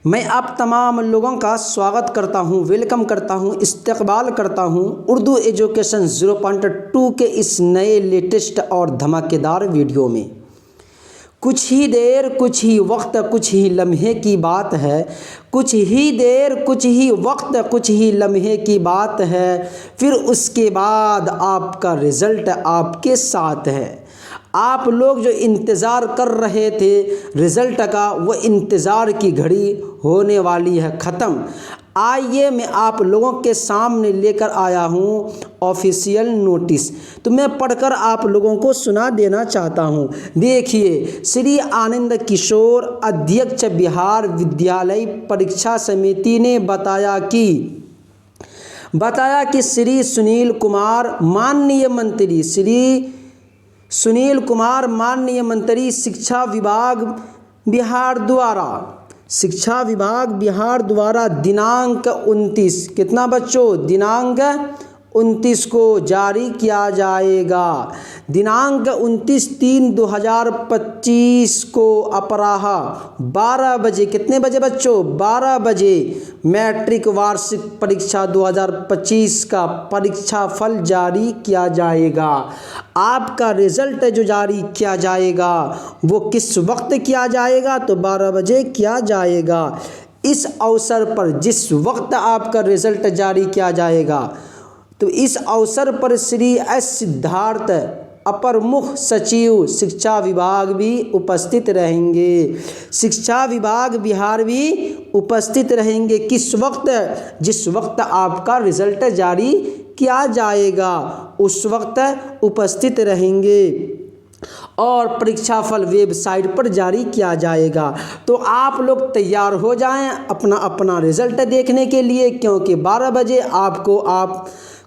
मैं आप तमाम लोगों का स्वागत करता हूं, वेलकम करता हूं, इस्तकबाल करता हूं उर्दू एजुकेशन 0.2 के इस नए लेटेस्ट और धमाकेदार वीडियो में। कुछ ही देर, कुछ ही वक्त, कुछ ही लम्हे की बात है। कुछ ही देर, कुछ ही वक्त, कुछ ही लम्हे की बात है। फिर उसके बाद आपका रिज़ल्ट आपके साथ है। आप लोग जो इंतज़ार कर रहे थे रिज़ल्ट का, वो इंतज़ार की घड़ी होने वाली है ख़त्म। आइए मैं आप लोगों के सामने लेकर आया हूँ ऑफिशियल नोटिस, तो मैं पढ़कर आप लोगों को सुना देना चाहता हूँ। देखिए, श्री आनंद किशोर अध्यक्ष बिहार विद्यालय परीक्षा समिति ने बताया कि श्री सुनील कुमार माननीय मंत्री शिक्षा विभाग बिहार द्वारा दिनांक 29 को जारी किया जाएगा। दिनांक 29/3/2025 को अपराह 12 बजे, कितने बजे बच्चों? 12 बजे मैट्रिक वार्षिक परीक्षा 2025 का परीक्षा फल जारी किया जाएगा। आपका रिज़ल्ट जो जारी किया जाएगा वो किस वक्त किया जाएगा? तो 12 बजे किया जाएगा। इस अवसर पर जिस वक्त आपका रिज़ल्ट जारी किया जाएगा, तो इस अवसर पर श्री एस सिद्धार्थ अपर मुख्य सचिव शिक्षा विभाग भी उपस्थित रहेंगे। शिक्षा विभाग बिहार भी उपस्थित रहेंगे। किस वक्त? जिस वक्त आपका रिज़ल्ट जारी किया जाएगा उस वक्त उपस्थित रहेंगे और परीक्षा फल वेबसाइट पर जारी किया जाएगा। तो आप लोग तैयार हो जाएं अपना रिज़ल्ट देखने के लिए, क्योंकि 12 बजे आपको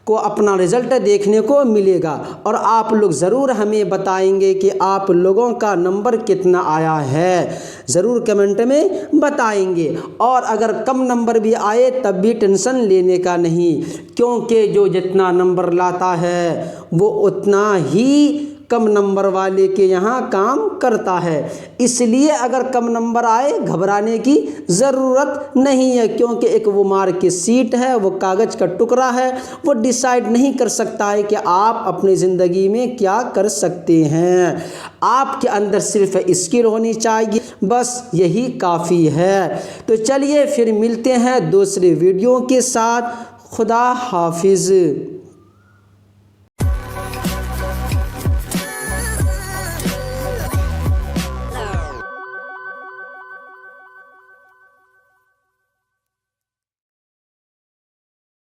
अपना रिज़ल्ट देखने को मिलेगा और आप लोग ज़रूर हमें बताएंगे कि आप लोगों का नंबर कितना आया है। ज़रूर कमेंट में बताएंगे। और अगर कम नंबर भी आए तब भी टेंशन लेने का नहीं, क्योंकि जो जितना नंबर लाता है वो उतना ही कम नंबर वाले के यहाँ काम करता है। इसलिए अगर कम नंबर आए घबराने की ज़रूरत नहीं है, क्योंकि एक वो मार्क की सीट है, वो कागज़ का टुकड़ा है, वो डिसाइड नहीं कर सकता है कि आप अपनी ज़िंदगी में क्या कर सकते हैं। आपके अंदर सिर्फ स्किल होनी चाहिए, बस यही काफ़ी है। तो चलिए फिर मिलते हैं दूसरे वीडियो के साथ। खुदा हाफिज़।